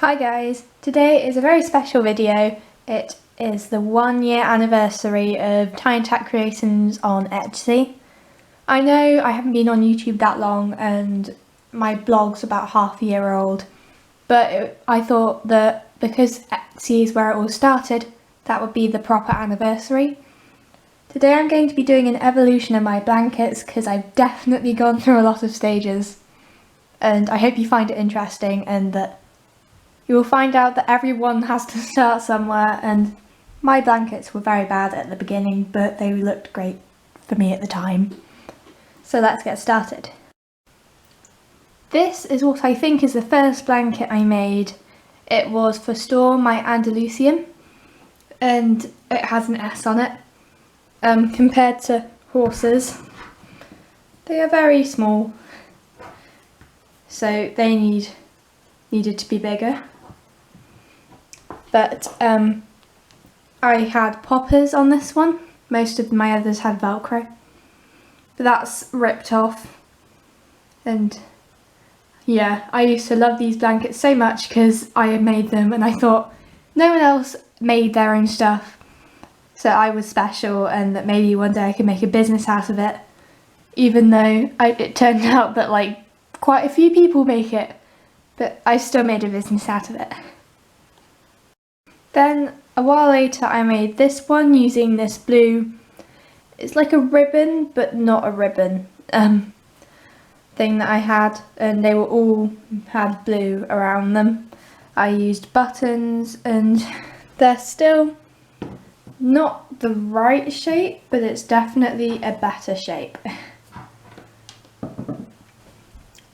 Hi guys, today is a very special video. It is the 1 year anniversary of Tack Creations on Etsy. I know I haven't been on YouTube that long and my blog's about half a year old, but I thought that because Etsy is where it all started, that would be the proper anniversary. Today I'm going to be doing an evolution of my blankets because I've definitely gone through a lot of stages, and I hope you find it interesting and that you will find out that everyone has to start somewhere, and my blankets were very bad at the beginning, but they looked great for me at the time. So let's get started. This is what I think is the first blanket I made. It was for Storm, my Andalusian, and it has an S on it. Compared to horses, they are very small, so they needed to be bigger. But I had poppers on this one. Most of my others had Velcro, but that's ripped off. And yeah, I used to love these blankets so much because I had made them and I thought no one else made their own stuff, so I was special and that maybe one day I could make a business out of it, even though it turned out that like quite a few people make it, but I still made a business out of it. Then a while later I made this one using this blue, it's like a ribbon but not a ribbon thing that I had, and they were all had blue around them. I used buttons and they're still not the right shape, but it's definitely a better shape.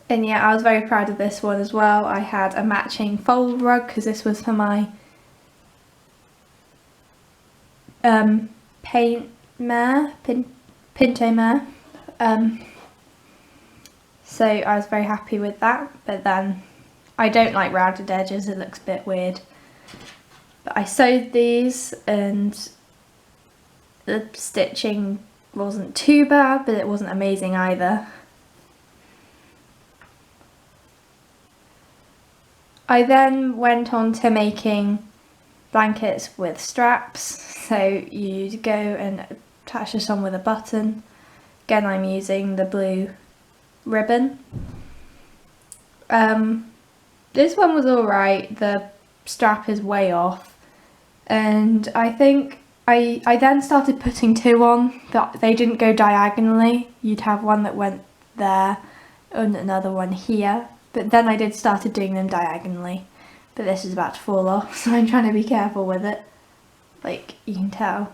And yeah, I was very proud of this one as well. I had a matching fold rug because this was for my Pinto mare. So I was very happy with that, but then I don't like rounded edges, it looks a bit weird. But I sewed these and the stitching wasn't too bad, but it wasn't amazing either. I then went on to making blankets with straps, so you go and attach this on with a button. Again, I'm using the blue ribbon. This one was alright, the strap is way off, and I think I then started putting two on, but they didn't go diagonally. You'd have one that went there and another one here, but then I started doing them diagonally. But this is about to fall off, so I'm trying to be careful with it, like you can tell.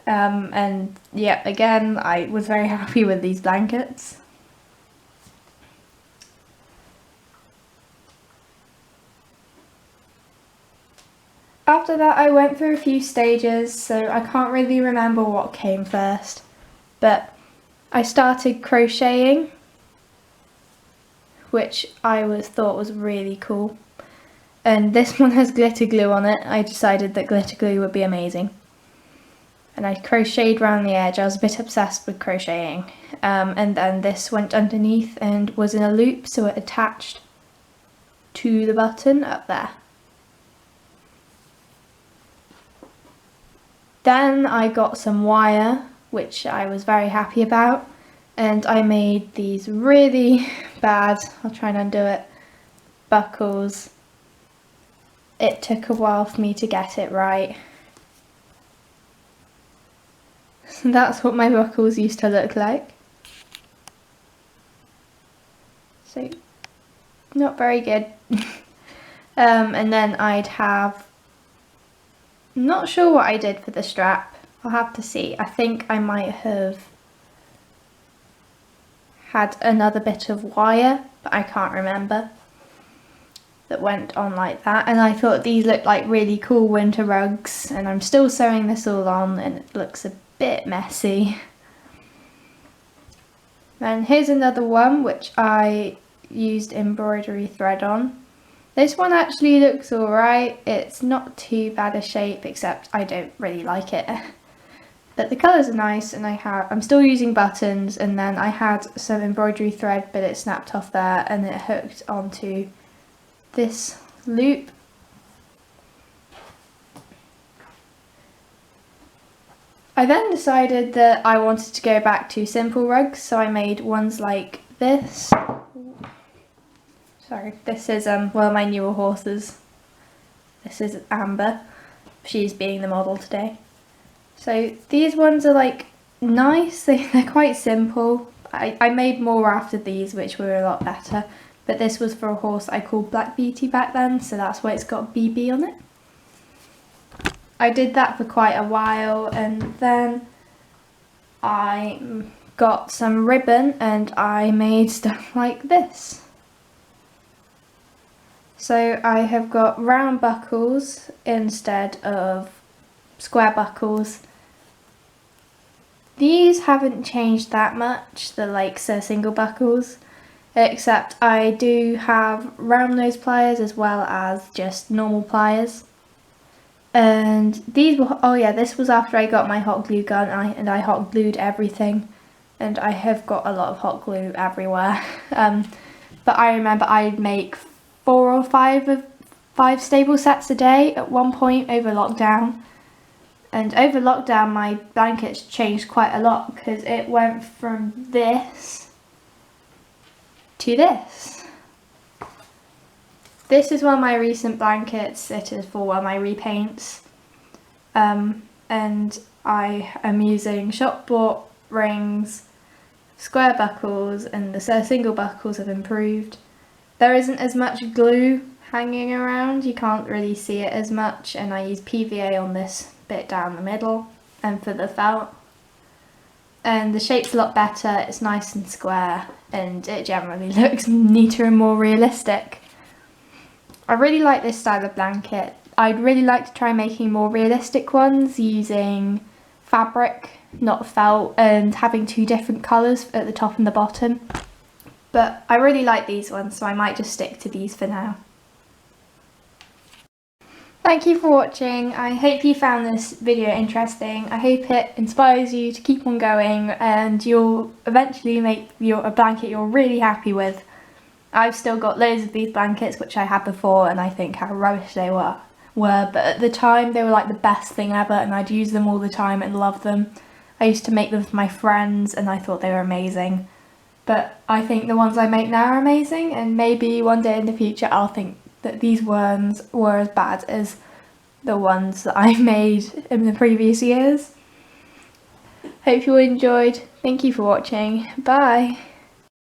And yeah, again, I was very happy with these blankets. After that I went through a few stages, so I can't really remember what came first, but I started crocheting, which I thought was really cool. And this one has glitter glue on it. I decided that glitter glue would be amazing. And I crocheted around the edge. I was a bit obsessed with crocheting. And then this went underneath and was in a loop, so it attached to the button up there. Then I got some wire, which I was very happy about. And I made these really bad, I'll try and undo it, buckles. It took a while for me to get it right. So that's what my buckles used to look like. So, not very good. And then I'd have, not sure what I did for the strap, I'll have to see. I think I might have had another bit of wire, but I can't remember, that went on like that. And I thought these looked like really cool winter rugs, and I'm still sewing this all on and it looks a bit messy. Then here's another one which I used embroidery thread on. This one actually looks alright, it's not too bad a shape, except I don't really like it. But the colours are nice, and I'm still using buttons, and then I had some embroidery thread, but it snapped off there and it hooked onto this loop. I then decided that I wanted to go back to simple rugs, so I made ones like this. Sorry, this is one of my newer horses. This is Amber. She's being the model today. So these ones are like nice, they're quite simple. I made more after these which were a lot better, but this was for a horse I called Black Beauty back then, so that's why it's got BB on it. I did that for quite a while, and then I got some ribbon and I made stuff like this. So I have got round buckles instead of square buckles. These haven't changed that much, the like single buckles, except I do have round nose pliers as well as just normal pliers. And these were, oh yeah, this was after I got my hot glue gun, and I hot glued everything, and I have got a lot of hot glue everywhere. But I remember I'd make 4 or 5 stable sets a day at one point over lockdown. And over lockdown my blankets changed quite a lot, because it went from this to this. This is one of my recent blankets. It is for one of my repaints. And I am using shop bought rings, square buckles, and the single buckles have improved. There isn't as much glue hanging around, you can't really see it as much, and I use PVA on this bit down the middle and for the felt. And the shape's a lot better, it's nice and square, and it generally looks neater and more realistic. I really like this style of blanket. I'd really like to try making more realistic ones using fabric, not felt, and having 2 different colours at the top and the bottom. But I really like these ones, so I might just stick to these for now. Thank you for watching. I hope you found this video interesting. I hope it inspires you to keep on going and you'll eventually make a blanket you're really happy with. I've still got loads of these blankets which I had before, and I think how rubbish they were, but at the time they were like the best thing ever, and I'd use them all the time and love them. I used to make them for my friends and I thought they were amazing. But I think the ones I make now are amazing, and maybe one day in the future I'll think that these ones were as bad as the ones that I made in the previous years. Hope you enjoyed. Thank you for watching. Bye.